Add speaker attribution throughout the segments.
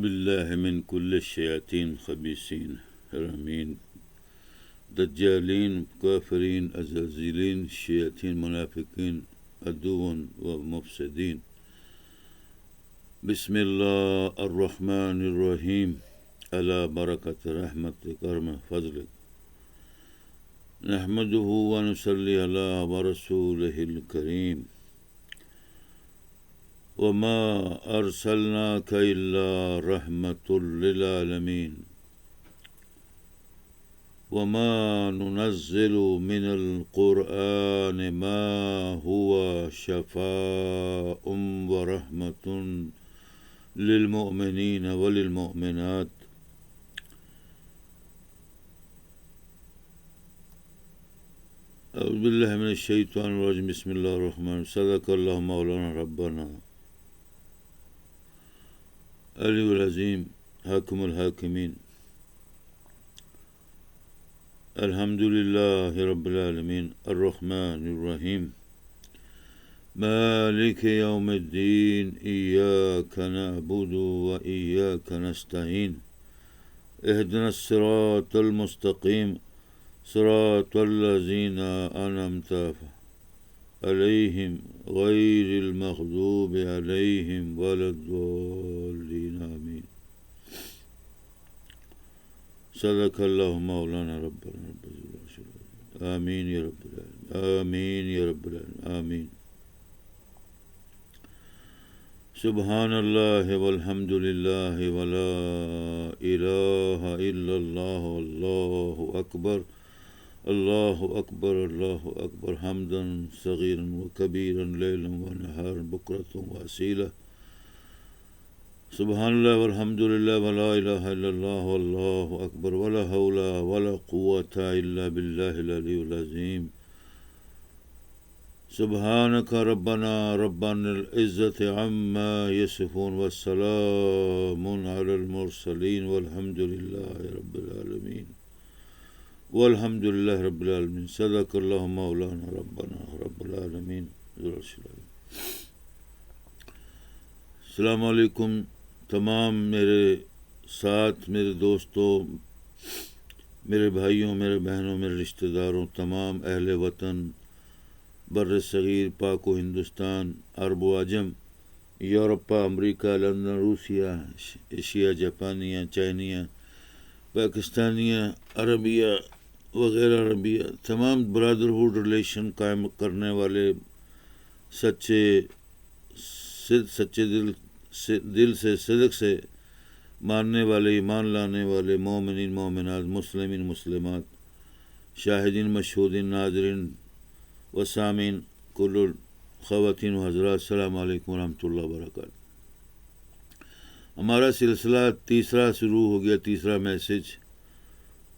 Speaker 1: باللہ من کل الشیاطین خبیثین رحمین دجالین کافرین ازازیلین شیاطین منافقین عدوون و مفسدین بسم اللہ الرحمن الرحیم علی برکت رحمت کرم فضل نحمدہ و نصلی علی ورسولہ الکریم وما ارسلناک الا رحمۃ للعالمین وما ننزل من القرآن ما هو شفاء ورحمۃ للمؤمنین وللمؤمنات اعوذ باللہ من الشیطان الرجیم بسم اللہ الرحمن الرحیم صدق اللہ مولانا ربنا علی العظیم حاکم الحاکمین الحمد للہ رب العالمین الرحمن الرحیم مالک یوم الدین ایاک نعبد و ایاک نستعین اہدنا الصراط المستقیم صراط الذین انعمت علیہم غیر المغضوب علیہم ولا الضالین آمین صدق اللہ مولانا ربنا آمین یا رب العالمین آمین یا رب العالمین آمین سبحان اللہ والحمد للہ ولا الہ الا اللہ واللہ اکبر اللہ اکبر اللہ اکبر حمدا صغیرا و کبیرا لیلا و نہارا بکرۃ و اصیلا سبحان اللہ والحمد للہ ولا الہ الا اللہ واللہ اکبر ولا حول ولا قوۃ الا باللہ العلی العظیم سبحانک ربنا العزۃ عما یصفون والسلام علی المرسلین والحمد للہ رب العالمین والحمد للہ رب العالمین صدق اللہ مولانا ربنا رب العالمین. السلام علیکم تمام میرے ساتھ، میرے دوستوں، میرے بھائیوں، میرے بہنوں، میرے رشتہ داروں، تمام اہل وطن بر صغیر پاک و ہندوستان، عرب و عجم، یورپا، امریکہ، لندن، روسیہ، ایشیا، جاپانیہ، چائنیہ، پاکستانیہ، عربیہ وغیرہ عربیہ، تمام برادرہڈ ریلیشن قائم کرنے والے سچے دل سے صدق سے ماننے والے، ایمان لانے والے مومنین مومنات، مسلمین مسلمات، شاہدین مشہودین، ناظرین و سامعین، کل خواتین و حضرات، السلام علیکم ورحمۃ اللہ وبرکاتہ. ہمارا سلسلہ تیسرا شروع ہو گیا، تیسرا میسج،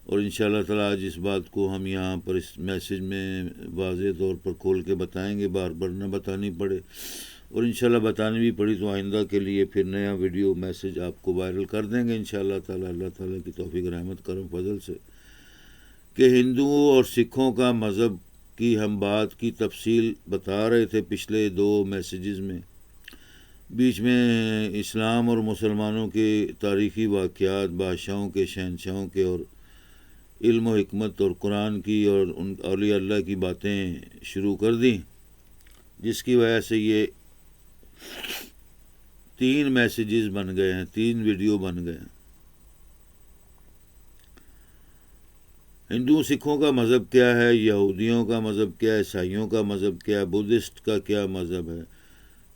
Speaker 1: اور انشاءاللہ تعالیٰ آج اس بات کو ہم یہاں پر اس میسج میں واضح طور پر کھول کے بتائیں گے، بار بار نہ بتانی پڑے، اور انشاءاللہ بتانی بھی پڑی تو آئندہ کے لیے پھر نیا ویڈیو میسج آپ کو وائرل کر دیں گے انشاءاللہ تعالیٰ، اللہ تعالیٰ کی توفیق رحمت کرم فضل سے، کہ ہندوؤں اور سکھوں کا مذہب کی ہم بات کی تفصیل بتا رہے تھے پچھلے دو میسیجز میں. بیچ میں اسلام اور مسلمانوں کے تاریخی واقعات، بادشاہوں کے، شہنشاہوں کے، اور علم و حکمت اور قرآن کی اور ان اولیاء اللہ کی باتیں شروع کر دیں، جس کی وجہ سے یہ 3 میسیجز بن گئے ہیں، 3 ویڈیو بن گئے ہیں. ہندو سکھوں کا مذہب کیا ہے، یہودیوں کا مذہب کیا ہے، عیسائیوں کا مذہب کیا ہے، بدھسٹ کا کیا مذہب ہے،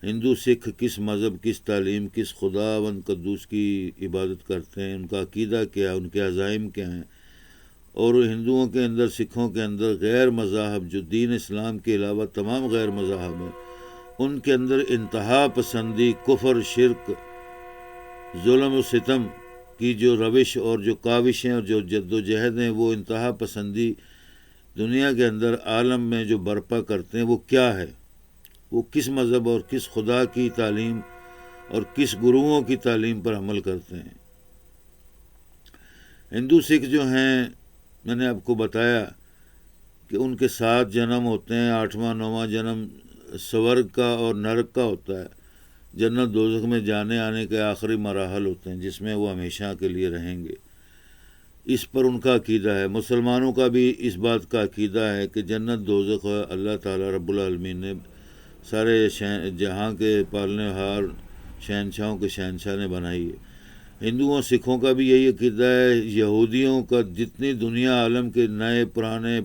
Speaker 1: ہندو سکھ کس مذہب، کس تعلیم، کس خداوند قدوس کی عبادت کرتے ہیں، ان کا عقیدہ کیا ہے، ان کے عزائم کیا ہیں، اور ہندوؤں کے اندر، سکھوں کے اندر غیر مذاہب جو دین اسلام کے علاوہ تمام غیر مذاہب ہیں، ان کے اندر انتہا پسندی، کفر، شرک، ظلم و ستم کی جو روش اور جو کاوشیں اور جو جد و جہد ہیں، وہ انتہا پسندی دنیا کے اندر عالم میں جو برپا کرتے ہیں وہ کیا ہے، وہ کس مذہب اور کس خدا کی تعلیم اور کس گروؤں کی تعلیم پر عمل کرتے ہیں. ہندو سکھ جو ہیں، میں نے آپ کو بتایا کہ ان کے 7 جنم ہوتے ہیں، 8واں 9واں جنم سورگ کا اور نرک کا ہوتا ہے. جنت دوزخ میں جانے آنے کے آخری مراحل ہوتے ہیں جس میں وہ ہمیشہ کے لیے رہیں گے. اس پر ان کا عقیدہ ہے. مسلمانوں کا بھی اس بات کا عقیدہ ہے کہ جنت دوزخ اللہ تعالیٰ رب العالمین نے سارے جہاں کے پالنے ہار شہنشاہوں کے شہنشاہ نے بنائی ہے. ہندوؤں سکھوں کا بھی یہی عقیدہ ہے. یہودیوں کا جتنی دنیا عالم کے نئے پرانے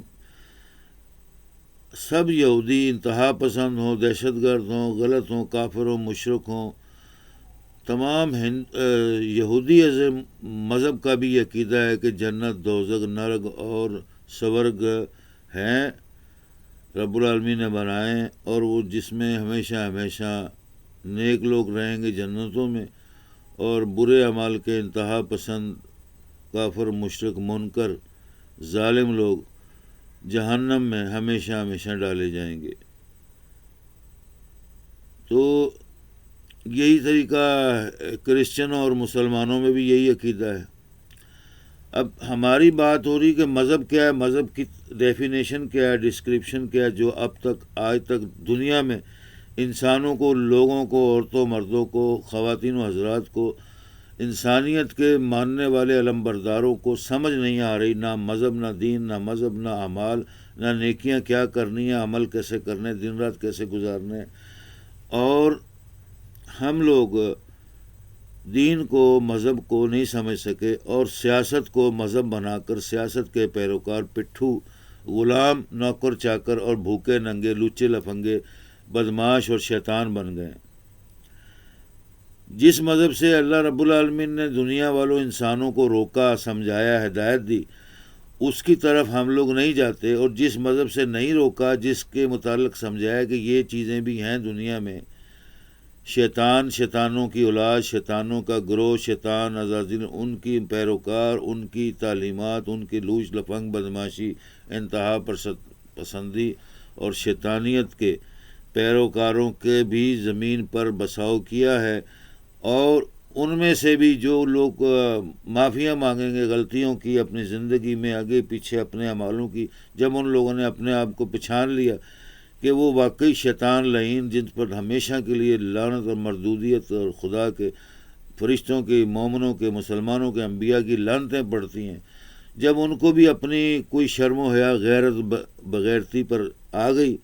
Speaker 1: سب یہودی انتہا پسند ہوں، دہشت گرد ہوں، غلط ہوں، کافر ہوں، مشرک ہوں، تمام یہودی مذہب کا بھی عقیدہ ہے کہ جنت دوزخ نرگ اور سورگ ہیں رب العالمین نے بنائے، اور وہ جس میں ہمیشہ ہمیشہ نیک لوگ رہیں گے جنتوں میں، اور برے اعمال کے انتہا پسند کافر مشرک منکر ظالم لوگ جہنم میں ہمیشہ ہمیشہ ڈالے جائیں گے. تو یہی طریقہ کرسچنوں اور مسلمانوں میں بھی یہی عقیدہ ہے. اب ہماری بات ہو رہی کہ مذہب کیا ہے، مذہب کی ڈیفینیشن کیا ہے، ڈسکرپشن کیا ہے، جو اب تک آج تک دنیا میں انسانوں کو، لوگوں کو، عورتوں مردوں کو، خواتین و حضرات کو، انسانیت کے ماننے والے علم برداروں کو سمجھ نہیں آ رہی. نہ مذہب، نہ دین، نہ مذہب، نہ اعمال، نہ نیکیاں کیا کرنی ہیں، عمل کیسے کرنے، دن رات کیسے گزارنے. اور ہم لوگ دین کو، مذہب کو نہیں سمجھ سکے اور سیاست کو مذہب بنا کر سیاست کے پیروکار، پٹھو، غلام، نوکر چاکر اور بھوکے ننگے، لچے لفنگے، بدماش اور شیطان بن گئے. جس مذہب سے اللہ رب العالمین نے دنیا والوں انسانوں کو روکا، سمجھایا، ہدایت دی، اس کی طرف ہم لوگ نہیں جاتے. اور جس مذہب سے نہیں روکا، جس کے متعلق سمجھایا کہ یہ چیزیں بھی ہیں دنیا میں، شیطان، شیطانوں کی اولاد، شیطانوں کا گروہ، شیطان عزازیل، ان کی پیروکار، ان کی تعلیمات، ان کی لوچ لپنگ، بدماشی، انتہا پسندی اور شیطانیت کے پیروکاروں کے بھی زمین پر بساؤ کیا ہے. اور ان میں سے بھی جو لوگ معافیاں مانگیں گے غلطیوں کی اپنی زندگی میں، آگے پیچھے اپنے اعمالوں کی، جب ان لوگوں نے اپنے آپ کو پہچان لیا کہ وہ واقعی شیطان لعین جن پر ہمیشہ کے لیے لعنت اور مردودیت اور خدا کے فرشتوں کے، مومنوں کے، مسلمانوں کے، انبیاء کی لعنتیں پڑتی ہیں، جب ان کو بھی اپنی کوئی شرم و حیا، غیرت بغیرتی پر آ گئی،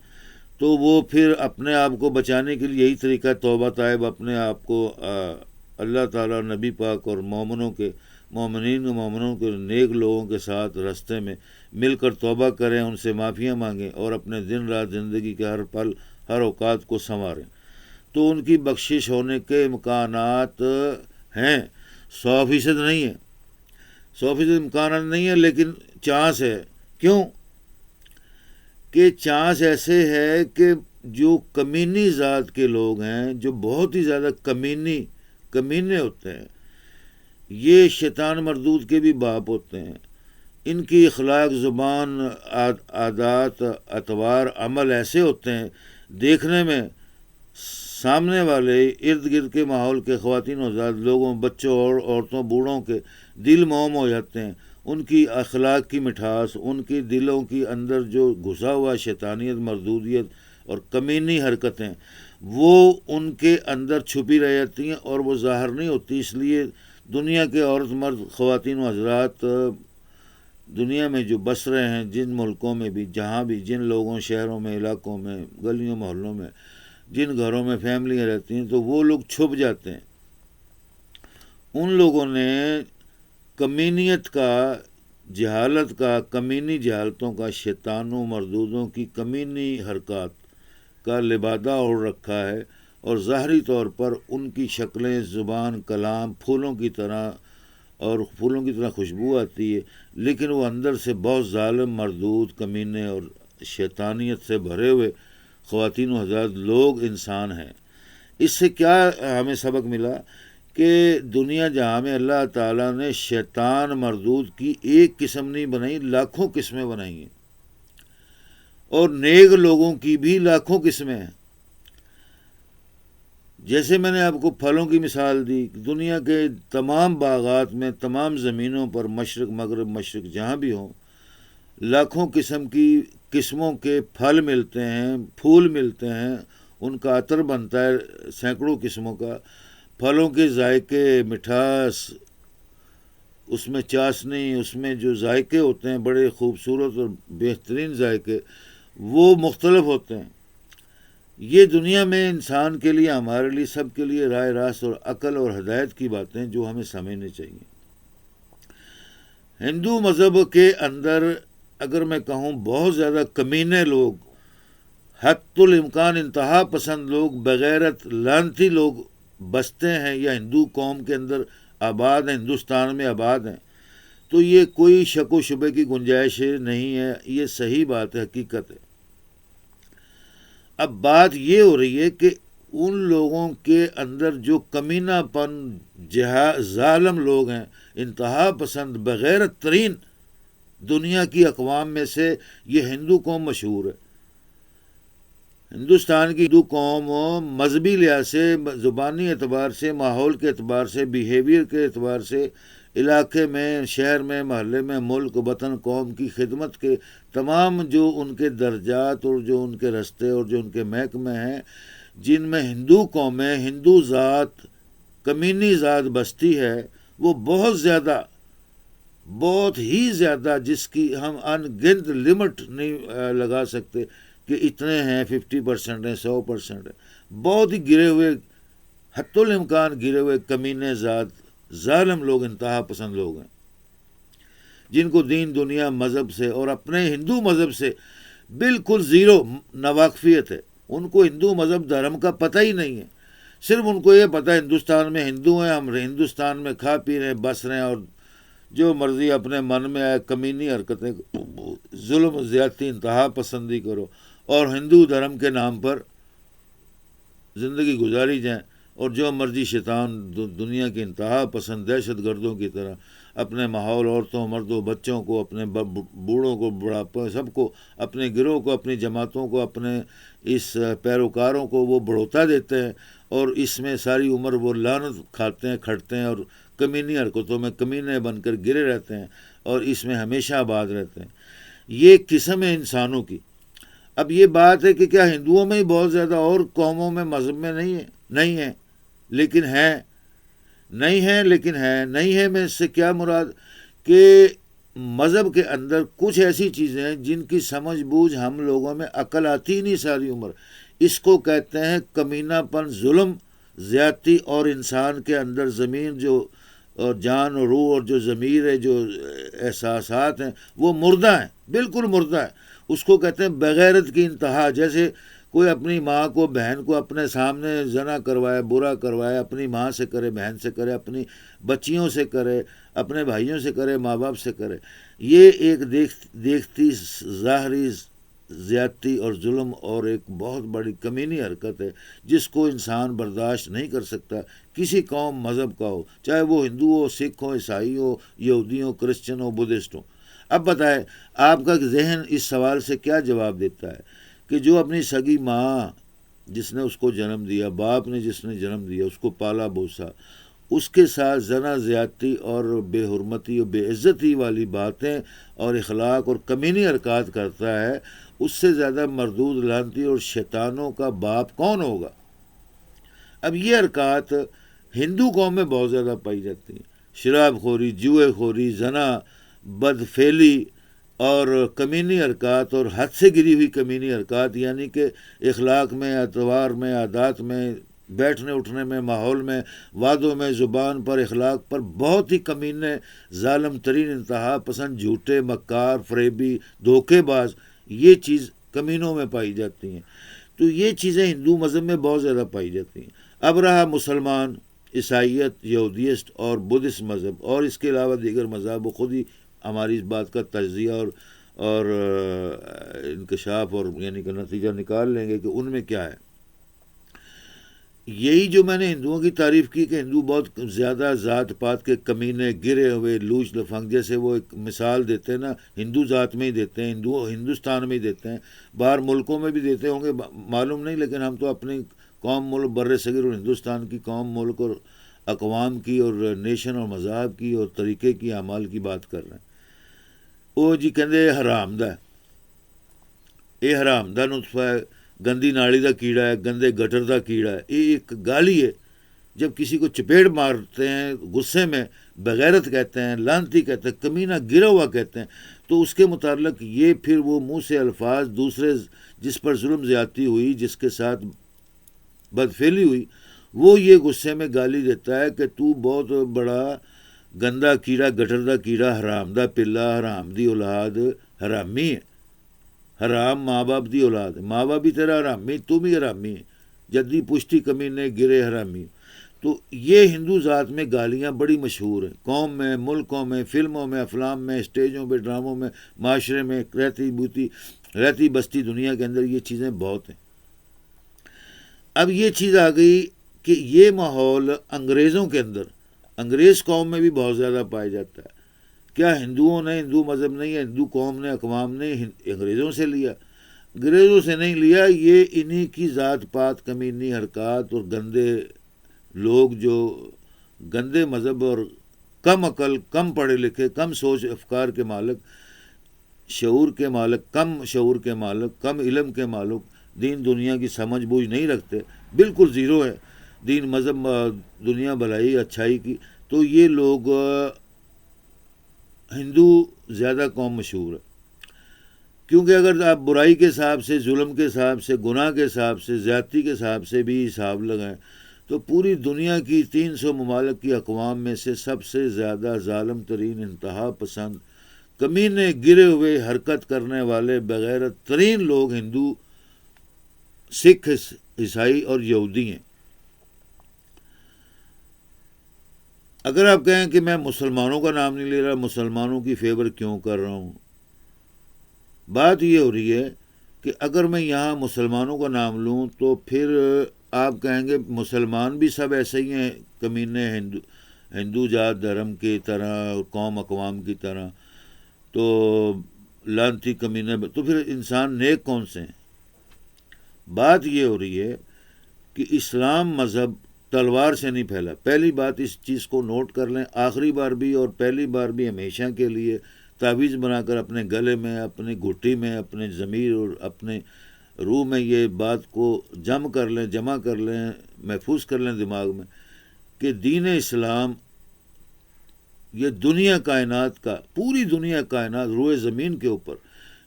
Speaker 1: تو وہ پھر اپنے آپ کو بچانے کے لیے یہی طریقہ توبہ طائب، اپنے آپ کو اللہ تعالیٰ، نبی پاک اور مومنوں کے نیک لوگوں کے ساتھ راستے میں مل کر توبہ کریں، ان سے معافیاں مانگیں اور اپنے دن رات زندگی کے ہر پل، ہر اوقات کو سنواریں، تو ان کی بخشش ہونے کے امکانات ہیں. 100% نہیں ہے، 100% امکانات نہیں ہے، لیکن چانس ہے. کیوں کہ چانس ایسے ہے کہ جو کمینی ذات کے لوگ ہیں، جو بہت ہی زیادہ کمینے ہوتے ہیں، یہ شیطان مردود کے بھی باپ ہوتے ہیں. ان کی اخلاق، زبان، عادات، اطوار، عمل ایسے ہوتے ہیں، دیکھنے میں سامنے والے ارد گرد کے ماحول کے خواتین و حضرات، لوگوں، بچوں اور عورتوں، بوڑھوں کے دل موم ہو جاتے ہیں. ان کی اخلاق کی مٹھاس، ان کی دلوں کی اندر جو گھسا ہوا شیطانیت، مردودیت اور کمینی حرکتیں، وہ ان کے اندر چھپی رہ جاتی ہیں اور وہ ظاہر نہیں ہوتی. اس لیے دنیا کے عورت مرد، خواتین و حضرات، دنیا میں جو بس رہے ہیں، جن ملکوں میں بھی، جہاں بھی، جن لوگوں، شہروں میں، علاقوں میں، گلیوں محلوں میں، جن گھروں میں فیملیاں رہتی ہیں، تو وہ لوگ چھپ جاتے ہیں. ان لوگوں نے کمینیت کا، جہالت کا، کمینی جہالتوں کا، شیطانوں مردودوں کی کمینی حرکات کا لبادہ اوڑھ رکھا ہے، اور ظاہری طور پر ان کی شکلیں، زبان، کلام پھولوں کی طرح خوشبو آتی ہے، لیکن وہ اندر سے بہت ظالم، مردود، کمینے اور شیطانیت سے بھرے ہوئے خواتین و حضرات لوگ، انسان ہیں. اس سے کیا ہمیں سبق ملا کہ دنیا جہاں میں اللہ تعالیٰ نے شیطان مردود کی ایک قسم نہیں بنائی، لاکھوں قسمیں بنائی ہیں، اور نیک لوگوں کی بھی لاکھوں قسمیں ہیں. جیسے میں نے آپ کو پھلوں کی مثال دی، دنیا کے تمام باغات میں، تمام زمینوں پر، مشرق مغرب مشرق جہاں بھی ہوں، لاکھوں قسموں کے پھل ملتے ہیں، پھول ملتے ہیں، ان کا عطر بنتا ہے سینکڑوں قسموں کا، پھلوں کے ذائقے، مٹھاس، اس میں چاشنی، اس میں جو ذائقے ہوتے ہیں بڑے خوبصورت اور بہترین ذائقے، وہ مختلف ہوتے ہیں۔ یہ دنیا میں انسان کے لیے، ہمارے لیے، سب کے لیے رائے راست اور عقل اور ہدایت کی باتیں جو ہمیں سمجھنی چاہیے۔ ہندو مذہب کے اندر اگر میں کہوں بہت زیادہ کمینے لوگ، حد الامکان انتہا پسند لوگ، بغیرت لعنتی لوگ بستے ہیں یا ہندو قوم کے اندر آباد ہیں، ہندوستان میں آباد ہیں، تو یہ کوئی شک و شبے کی گنجائش نہیں ہے، یہ صحیح بات ہے، حقیقت ہے۔ اب بات یہ ہو رہی ہے کہ ان لوگوں کے اندر جو کمینہ پن، ظالم لوگ ہیں، انتہا پسند، بغیرت ترین دنیا کی اقوام میں سے یہ ہندو قوم مشہور ہے۔ ہندوستان کی ہندو قوم مذہبی لحاظ سے، زبانی اعتبار سے، ماحول کے اعتبار سے، بیہیویئر کے اعتبار سے، علاقے میں، شہر میں، محلے میں، ملک، وطن، قوم کی خدمت کے تمام جو ان کے درجات اور جو ان کے رستے اور جو ان کے محکمے ہیں، جن میں ہندو قومیں، ہندو ذات، کمینی ذات بستی ہے، وہ بہت زیادہ، بہت ہی زیادہ، جس کی ہم ان گنت لمٹ نہیں لگا سکتے کہ اتنے ہیں، 50% ہیں، 100% ہیں، بہت ہی گرے ہوئے، حتی الامکان گرے ہوئے کمینے ذات، ظالم لوگ، انتہا پسند لوگ ہیں، جن کو دین، دنیا، مذہب سے اور اپنے ہندو مذہب سے بالکل زیرو ناواقفیت ہے۔ ان کو ہندو مذہب دھرم کا پتہ ہی نہیں ہے، صرف ان کو یہ پتہ ہے ہندوستان میں ہندو ہیں، ہم ہندوستان میں کھا پی رہے ہیں، بس رہے ہیں، اور جو مرضی اپنے من میں آئے کمینی حرکتیں، ظلم، زیادتی، انتہا پسندی کرو، اور ہندو دھرم کے نام پر زندگی گزاری جائیں، اور جو مرضی شیطان دنیا کے انتہا پسند دہشت گردوں کی طرح اپنے ماحول، عورتوں، مردوں، بچوں کو، اپنے بوڑھوں کو، بڑھاپے، سب کو، اپنے گروہ کو، اپنی جماعتوں کو، اپنے اس پیروکاروں کو وہ بڑھوتا دیتے ہیں، اور اس میں ساری عمر وہ لعنت کھاتے ہیں، کھٹتے ہیں، اور کمینی حرکتوں میں کمینے بن کر گرے رہتے ہیں، اور اس میں ہمیشہ آباد رہتے ہیں۔ یہ ایک قسم ہے انسانوں کی۔ اب یہ بات ہے کہ کیا ہندوؤں میں ہی بہت زیادہ، اور قوموں میں، مذہب میں نہیں ہے؟ نہیں ہے، لیکن ہے، نہیں ہے لیکن ہے۔ نہیں ہے میں اس سے کیا مراد کہ مذہب کے اندر کچھ ایسی چیزیں ہیں جن کی سمجھ بوجھ ہم لوگوں میں عقل آتی ہی نہیں ساری عمر۔ اس کو کہتے ہیں کمینہ پن، ظلم، زیادتی، اور انسان کے اندر ضمیر جو، اور جان اور روح اور جو ضمیر ہے، جو احساسات ہیں، وہ مردہ ہیں، بالکل مردہ ہے۔ اس کو کہتے ہیں بغیرت کی انتہا۔ جیسے کوئی اپنی ماں کو، بہن کو اپنے سامنے زنا کروائے، برا کروائے، اپنی ماں سے کرے، بہن سے کرے، اپنی بچیوں سے کرے، اپنے بھائیوں سے کرے، ماں باپ سے کرے، یہ ایک دیکھتی ظاہری زیادتی اور ظلم اور ایک بہت بڑی کمینی حرکت ہے، جس کو انسان برداشت نہیں کر سکتا، کسی قوم، مذہب کا ہو، چاہے وہ ہندو ہو، سکھ ہو، عیسائی ہو، یہودی ہو، کرسچن ہو، بدھسٹ ہو۔ اب بتائیں آپ کا ذہن اس سوال سے کیا جواب دیتا ہے کہ جو اپنی سگی ماں جس نے اس کو جنم دیا، باپ نے جس نے جنم دیا، اس کو پالا بوسا، اس کے ساتھ زنا، زیادتی اور بے حرمتی اور بے عزتی والی باتیں اور اخلاق اور کمینی حرکات کرتا ہے، اس سے زیادہ مردود، لعنتی اور شیطانوں کا باپ کون ہوگا؟ اب یہ حرکات ہندو قوم میں بہت زیادہ پائی جاتی ہیں۔ شراب خوری، جوئے خوری، زنا، بدفعلی اور کمینی حرکات، اور حد سے گری ہوئی کمینی حرکات، یعنی کہ اخلاق میں، اعتبار میں، عادات میں، بیٹھنے اٹھنے میں، ماحول میں، وعدوں میں، زبان پر، اخلاق پر بہت ہی کمینے، ظالم ترین، انتہا پسند، جھوٹے، مکار، فریبی، دھوکے باز، یہ چیز کمینوں میں پائی جاتی ہیں۔ تو یہ چیزیں ہندو مذہب میں بہت زیادہ پائی جاتی ہیں۔ اب رہا مسلمان، عیسائیت، یہودیسٹ اور بدھسٹ مذہب، اور اس کے علاوہ دیگر مذاہب، وہ خود ہی ہماری اس بات کا تجزیہ اور انکشاف اور یعنی کہ نتیجہ نکال لیں گے کہ ان میں کیا ہے۔ یہی جو میں نے ہندوؤں کی تعریف کی کہ ہندو بہت زیادہ ذات پات کے کمینے، گرے ہوئے، لوچ لفنگ، جیسے وہ ایک مثال دیتے ہیں نا، ہندو ذات میں ہی دیتے ہیں، ہندوستان میں ہی دیتے ہیں، باہر ملکوں میں بھی دیتے ہوں گے معلوم نہیں، لیکن ہم تو اپنی قوم، ملک، بر صغیر اور ہندوستان کی قوم، ملک اور اقوام کی اور نیشن اور مذاہب کی اور طریقے کی، اعمال کی بات کر رہے ہیں۔ وہ جی کہندے حرام دا، یہ حرام دا نطفہ ہے، گندی نالی دا کیڑا ہے، گندے گٹر دا کیڑا ہے، یہ ایک گالی ہے۔ جب کسی کو چپیڑ مارتے ہیں غصے میں بغیرت کہتے ہیں، لعنتی کہتے ہیں، کمینہ گرا ہوا کہتے ہیں، تو اس کے متعلق یہ پھر وہ منہ سے الفاظ دوسرے جس پر ظلم زیادتی ہوئی، جس کے ساتھ بدفعلی ہوئی، وہ یہ غصے میں گالی دیتا ہے کہ تو بہت بڑا گندا کیڑا، گٹر دا کیڑا، حرام دا پلا، حرام دی اولاد، حرامی ہے، حرام ماں باپ دی اولاد ہے، ماں باپ بھی تیرا حرامی، تو بھی حرامی ہے، جدی پشتی کمینے گرے حرامی۔ تو یہ ہندو ذات میں گالیاں بڑی مشہور ہیں، قوم میں، ملکوں میں، فلموں میں، افلام میں، اسٹیجوں پہ، ڈراموں میں، معاشرے میں، رہتی بستی دنیا کے اندر یہ چیزیں بہت ہیں۔ اب یہ چیز آ گئی کہ یہ ماحول انگریزوں کے اندر، انگریز قوم میں بھی بہت زیادہ پایا جاتا ہے۔ کیا ہندوؤں نے، ہندو مذہب نے یا ہندو قوم نے، اقوام نے انگریزوں سے لیا؟ انگریزوں سے نہیں لیا، یہ انہی کی ذات پات، کمینی حرکات اور گندے لوگ جو گندے مذہب اور کم عقل، کم پڑھے لکھے، کم سوچ افکار کے مالک، شعور کے مالک، کم شعور کے مالک، کم علم کے مالک، دین دنیا کی سمجھ بوجھ نہیں رکھتے، بالکل زیرو ہے دین مذہب دنیا بھلائی اچھائی کی، تو یہ لوگ ہندو زیادہ قوم مشہور ہے۔ کیونکہ اگر آپ برائی کے حساب سے، ظلم کے حساب سے، گناہ کے حساب سے، زیادتی کے حساب سے بھی حساب لگائیں تو پوری دنیا کی 300 ممالک کی اقوام میں سے سب سے زیادہ ظالم ترین، انتہا پسند، کمینے گرے ہوئے حرکت کرنے والے بغیرت ترین لوگ ہندو، سکھ، عیسائی اور یہودی ہیں۔ اگر آپ کہیں کہ میں مسلمانوں کا نام نہیں لے رہا، مسلمانوں کی فیور کیوں کر رہا ہوں، بات یہ ہو رہی ہے کہ اگر میں یہاں مسلمانوں کا نام لوں تو پھر آپ کہیں گے مسلمان بھی سب ایسے ہی ہیں، کمینے، ہندو ذات دھرم کی طرح، قوم اقوام کی طرح، تو لعنتی کمینے، تو پھر انسان نیک کون سے ہیں؟ بات یہ ہو رہی ہے کہ اسلام مذہب تلوار سے نہیں پھیلا۔ پہلی بات اس چیز کو نوٹ کر لیں، آخری بار بھی اور پہلی بار بھی، ہمیشہ کے لیے تعویذ بنا کر اپنے گلے میں، اپنے گھٹی میں، اپنے ضمیر اور اپنے روح میں یہ بات کو جمع کر لیں، محفوظ کر لیں دماغ میں کہ دین اسلام یہ دنیا کائنات کا، پوری دنیا کائنات روئے زمین کے اوپر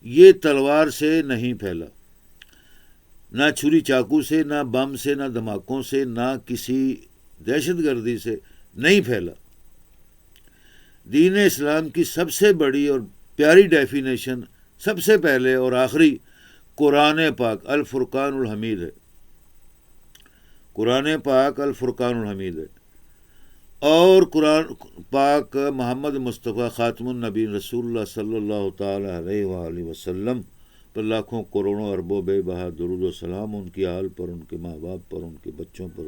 Speaker 1: یہ تلوار سے نہیں پھیلا، نہ چھری چاقو سے، نہ بم سے، نہ دھماکوں سے، نہ کسی دہشت گردی سے نہیں پھیلا۔ دین اسلام کی سب سے بڑی اور پیاری ڈیفینیشن سب سے پہلے اور آخری قرآن پاک الفرقان الحمید ہے۔ قرآن پاک الفرقان الحمید ہے، اور قرآن پاک محمد مصطفیٰ خاتم النبی رسول اللہ صلی اللہ تعالی علیہ وآلہ وسلم پر لاکھوں کروڑوں اربوں بے بہا درود و سلام، ان کی آل پر، ان کے ماں باپ پر، ان کے بچوں پر،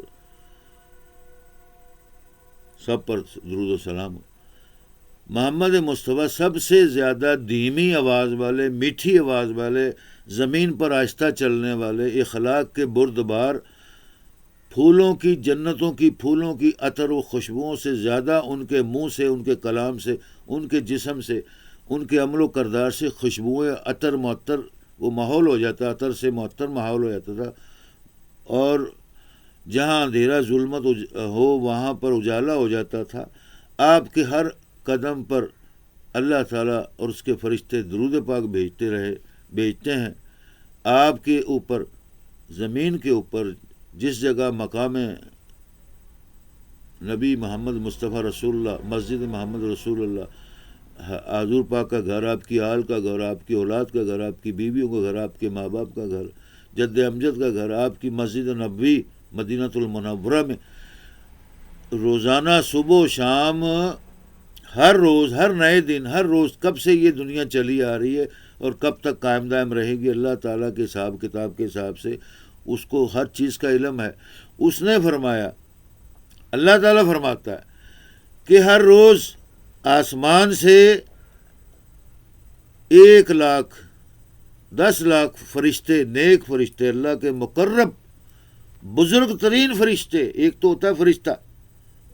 Speaker 1: سب پر درود و سلام۔ محمد مصطفیٰ سب سے زیادہ دھیمی آواز والے، میٹھی آواز والے، زمین پر آہستہ چلنے والے، اخلاق کے بردبار، پھولوں کی، جنتوں کی پھولوں کی عطر و خوشبوؤں سے زیادہ ان کے منہ سے، ان کے کلام سے، ان کے جسم سے، ان کے عمل و کردار سے خوشبوئیں، عطر معطر وہ ماحول ہو جاتا، عطر سے معطر ماحول ہو جاتا تھا، اور جہاں اندھیرا ظلمت ہو وہاں پر اجالا ہو جاتا تھا۔ آپ کے ہر قدم پر اللہ تعالیٰ اور اس کے فرشتے درود پاک بھیجتے ہیں۔ آپ کے اوپر، زمین کے اوپر جس جگہ مقام نبی محمد مصطفیٰ رسول اللہ، مسجد محمد رسول اللہ، حضور پاک کا گھر، آپ کی آل کا گھر، آپ کی اولاد کا گھر، آپ کی بیویوں کا گھر، آپ کے ماں باپ کا گھر، جد امجد کا گھر، آپ کی مسجد نبوی مدینۃ المنورہ میں روزانہ صبح و شام، ہر روز، ہر نئے دن، ہر روز، کب سے یہ دنیا چلی آ رہی ہے اور کب تک قائم دائم رہے گی، اللہ تعالیٰ کے حساب کتاب کے حساب سے اس کو ہر چیز کا علم ہے۔ اس نے فرمایا، اللہ تعالیٰ فرماتا ہے کہ ہر روز آسمان سے 1,10,00,000 فرشتے، نیک فرشتے، اللہ کے مقرب بزرگ ترین فرشتے، ایک تو ہوتا ہے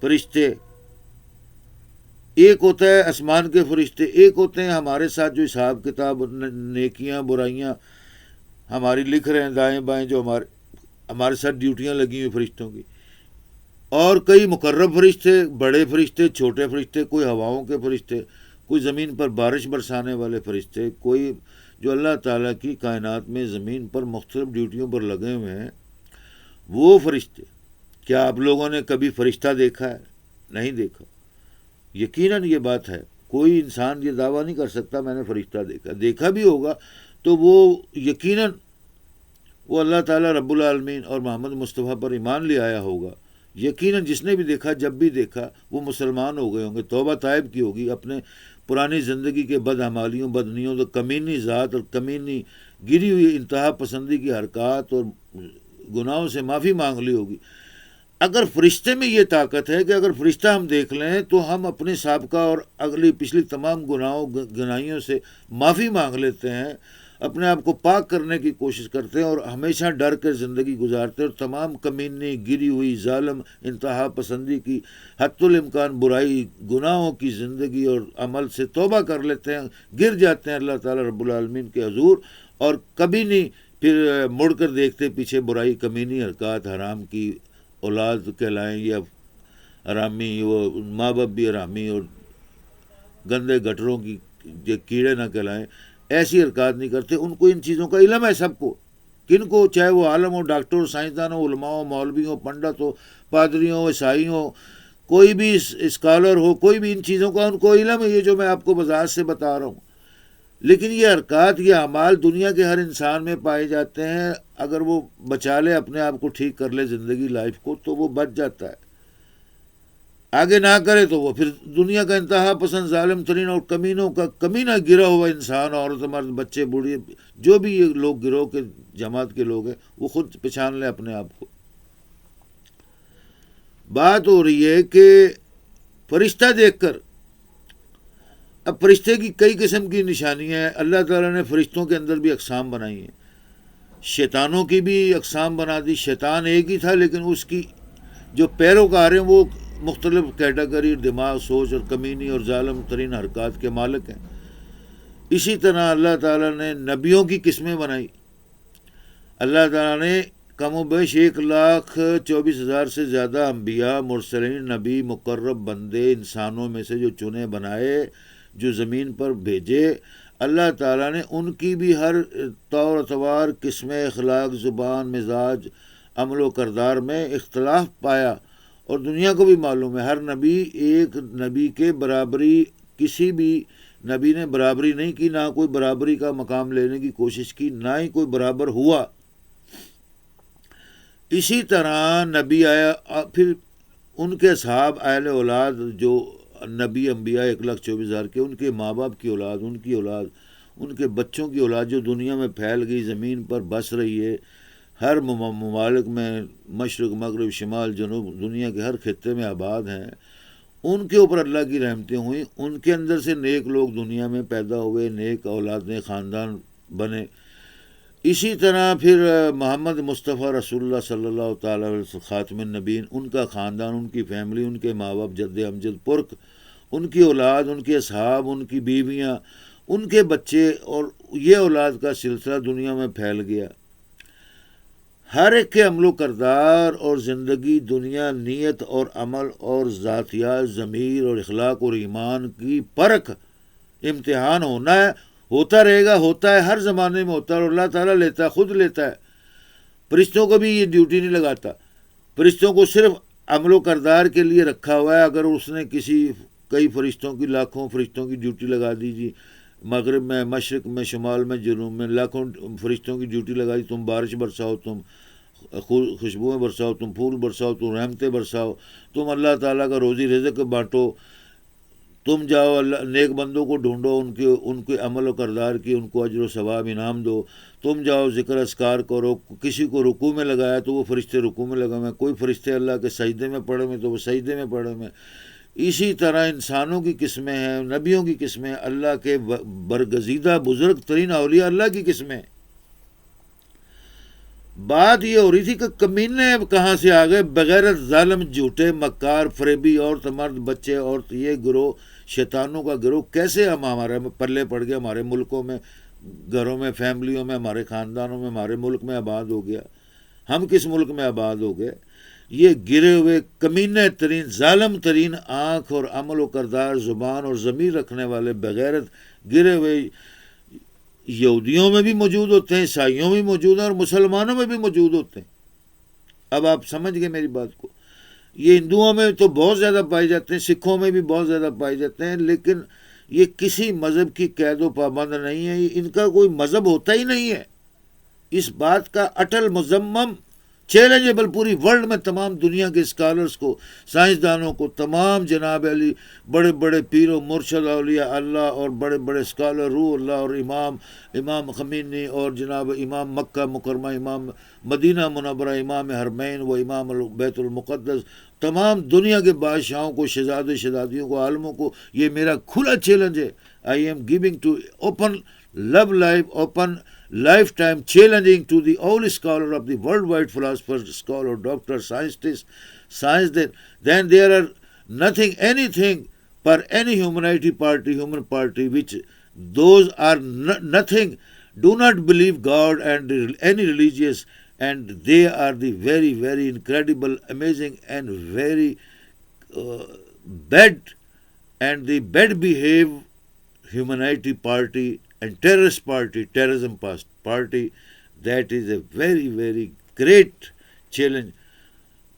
Speaker 1: فرشتے، ایک ہوتا ہے آسمان کے فرشتے، ایک ہوتے ہیں ہمارے ساتھ جو حساب کتاب، نیکیاں برائیاں ہماری لکھ رہے ہیں دائیں بائیں، جو ہمارے ساتھ ڈیوٹیاں لگی ہوئی فرشتوں کی، اور کئی مقرب فرشتے، بڑے فرشتے، چھوٹے فرشتے، کوئی ہواؤں کے فرشتے، کوئی زمین پر بارش برسانے والے فرشتے، کوئی جو اللہ تعالیٰ کی کائنات میں زمین پر مختلف ڈیوٹیوں پر لگے ہوئے ہیں وہ فرشتے۔ کیا آپ لوگوں نے کبھی فرشتہ دیکھا ہے؟ نہیں دیکھا۔ یقیناً یہ بات ہے، کوئی انسان یہ دعویٰ نہیں کر سکتا میں نے فرشتہ دیکھا، دیکھا بھی ہوگا تو وہ یقیناً وہ اللہ تعالیٰ رب العالمین اور محمد مصطفیٰ پر ایمان لے آیا ہوگا۔ یقیناً جس نے بھی دیکھا، جب بھی دیکھا، وہ مسلمان ہو گئے ہوں گے، توبہ طائب کی ہوگی، اپنے پرانی زندگی کے بدعمالیوں، بدنیوں، کمینی ذات اور کمینی گری ہوئی انتہا پسندی کی حرکات اور گناہوں سے معافی مانگ لی ہوگی۔ اگر فرشتے میں یہ طاقت ہے کہ اگر فرشتہ ہم دیکھ لیں تو ہم اپنے سابقہ اور اگلی پچھلی تمام گناہوں گناہیوں سے معافی مانگ لیتے ہیں، اپنے آپ کو پاک کرنے کی کوشش کرتے ہیں اور ہمیشہ ڈر کر زندگی گزارتے ہیں، اور تمام کمینی، گری ہوئی، ظالم، انتہا پسندی کی، حتی الامکان برائی، گناہوں کی زندگی اور عمل سے توبہ کر لیتے ہیں، گر جاتے ہیں اللہ تعالیٰ رب العالمین کے حضور، اور کبھی نہیں پھر مڑ کر دیکھتے پیچھے برائی، کمینی حرکات، حرام کی اولاد کہلائیں یا حرامی، وہ ماں باپ بھی حرامی اور گندے گٹروں کی کیڑے نہ کہلائیں، ایسی حرکات نہیں کرتے۔ ان کو ان چیزوں کا علم ہے، سب کو، کن کو، چاہے وہ عالم ہو، ڈاکٹر ہو، سائنسدان ہو، علماء ہو، مولوی ہو، پنڈت ہو، پادری ہو، عیسائی ہو، کوئی بھی اسکالر ہو، کوئی بھی ان چیزوں کا ان کو علم ہے، یہ جو میں آپ کو وضاحت سے بتا رہا ہوں۔ لیکن یہ حرکات، یہ اعمال دنیا کے ہر انسان میں پائے جاتے ہیں، اگر وہ بچا لے، اپنے آپ کو ٹھیک کر لے زندگی لائف کو، تو وہ بچ جاتا ہے، آگے نہ کرے تو وہ پھر دنیا کا انتہا پسند، ظالم ترین اور کمینوں کا کمینہ گرا ہوا انسان، عورت مرد بچے بوڑھے، جو بھی یہ لوگ گروہ کے جماعت کے لوگ ہیں، وہ خود پہچان لیں اپنے آپ کو۔ بات ہو رہی ہے کہ فرشتہ دیکھ کر، اب فرشتے کی کئی قسم کی نشانیاں ہیں، اللہ تعالیٰ نے فرشتوں کے اندر بھی اقسام بنائی ہیں، شیطانوں کی بھی اقسام بنا دی، شیطان ایک ہی تھا لیکن اس کی جو پیروکار ہیں وہ مختلف کیٹیگری، دماغ، سوچ اور کمینی اور ظالم ترین حرکات کے مالک ہیں۔ اسی طرح اللہ تعالیٰ نے نبیوں کی قسمیں بنائی، اللہ تعالیٰ نے کم و بیش 1,24,000 سے زیادہ انبیاء، مرسلین، نبی، مقرب بندے انسانوں میں سے جو چنے بنائے، جو زمین پر بھیجے، اللہ تعالیٰ نے ان کی بھی ہر طور اتوار، قسم، اخلاق، زبان، مزاج، عمل و کردار میں اختلاف پایا، اور دنیا کو بھی معلوم ہے ہر نبی ایک نبی کے برابری، کسی بھی نبی نے برابری نہیں کی، نہ کوئی برابری کا مقام لینے کی کوشش کی، نہ ہی کوئی برابر ہوا۔ اسی طرح نبی آیا، پھر ان کے اصحاب، اہل اولاد، جو نبی انبیاء 1,24,000 کے، ان کے ماں باپ کی اولاد، ان کی اولاد، ان کے بچوں کی اولاد جو دنیا میں پھیل گئی، زمین پر بس رہی ہے، ہر ممالک میں، مشرق، مغرب، شمال، جنوب، دنیا کے ہر خطے میں آباد ہیں، ان کے اوپر اللہ کی رحمتیں ہوئیں، ان کے اندر سے نیک لوگ دنیا میں پیدا ہوئے، نیک اولادیں، خاندان بنے۔ اسی طرح پھر محمد مصطفیٰ رسول اللہ صلی اللہ تعالیٰ علیہ وسلم خاتم النبیین، ان کا خاندان، ان کی فیملی، ان کے ماں باپ، جد امجد پرک، ان کی اولاد، ان کے اصحاب، ان کی بیویاں، ان کے بچے، اور یہ اولاد کا سلسلہ دنیا میں پھیل گیا۔ ہر ایک کے عمل و کردار اور زندگی، دنیا، نیت اور عمل اور ذاتیات، ضمیر اور اخلاق اور ایمان کی پرکھ، امتحان ہونا ہے، ہوتا رہے گا، ہوتا ہے، ہر زمانے میں ہوتا ہے، اور اللہ تعالیٰ لیتا ہے، خود لیتا ہے۔ فرشتوں کو بھی یہ ڈیوٹی نہیں لگاتا، فرشتوں کو صرف عمل و کردار کے لیے رکھا ہوا ہے۔ اگر اس نے کئی فرشتوں کی، لاکھوں فرشتوں کی ڈیوٹی لگا دیجیے، مغرب میں، مشرق میں، شمال میں، جنوب میں لاکھوں فرشتوں کی ڈیوٹی لگا دی، تم بارش برساؤ، تم خوشبوئیں برساؤ، تم پھول برساؤ، تم رحمتیں برساؤ، تم اللہ تعالیٰ کا روزی رزق بانٹو، تم جاؤ اللہ نیک بندوں کو ڈھونڈو، ان کے عمل و کردار کی ان کو اجر و ثواب انعام دو، تم جاؤ ذکر اذکار کرو، کسی کو رکوع میں لگایا تو وہ فرشتے رکوع میں لگے ہوئے، کوئی فرشتے اللہ کے سجدے میں پڑے ہوئے تو وہ سجدے میں پڑے ہوئے۔ اسی طرح انسانوں کی قسمیں ہیں، نبیوں کی قسمیں، اللہ کے برگزیدہ بزرگ ترین اولیاء اللہ کی قسمیں۔ بات یہ ہو رہی تھی کہ کمینے کہاں سے آ گئے، بغیر ظالم، جھوٹے، مکار، فریبی، عورت مرد بچے، عورت، یہ گروہ شیطانوں کا گروہ کیسے ہمارے پلے پڑ گیا، ہمارے ملکوں میں، گھروں میں، فیملیوں میں، ہمارے خاندانوں میں، ہمارے ملک میں آباد ہو گیا؟ ہم کس ملک میں آباد ہو گئے؟ یہ گرے ہوئے کمینے ترین، ظالم ترین آنکھ اور عمل و کردار، زبان اور ضمیر رکھنے والے بغیرت گرے ہوئے یہودیوں میں بھی موجود ہوتے ہیں، عیسائیوں میں بھی موجود ہیں، اور مسلمانوں میں بھی موجود ہوتے ہیں۔ اب آپ سمجھ گئے میری بات کو؟ یہ ہندوؤں میں تو بہت زیادہ پائے جاتے ہیں، سکھوں میں بھی بہت زیادہ پائے جاتے ہیں، لیکن یہ کسی مذہب کی قید و پابند نہیں ہے، ان کا کوئی مذہب ہوتا ہی نہیں ہے۔ اس بات کا اٹل مذمم، چیلنجیبل پوری ورلڈ میں تمام دنیا کے اسکالرز کو، سائنسدانوں کو، تمام جناب علی، بڑے بڑے پیر و مرشد اولیاء اللہ اور بڑے بڑے اسکالر، روح اللہ اور امام خمینی اور جناب امام مکہ مکرمہ، امام مدینہ منورہ، امام حرمین و امام بیت المقدس، تمام دنیا کے بادشاہوں کو، شہزادے شہزادیوں کو، عالموں کو یہ میرا کھلا چیلنج ہے۔ I am giving to open love life, open lifetime challenging to the all scholar of the worldwide philosophers, scholar, doctor, scientist, science, then there are nothing, anything for any human party, which those are nothing, do not believe God and any religious, and they are the very, very incredible, amazing, and very bad, and the bad behave humanity party and terrorist party, terrorism party, that is a very, very great challenge.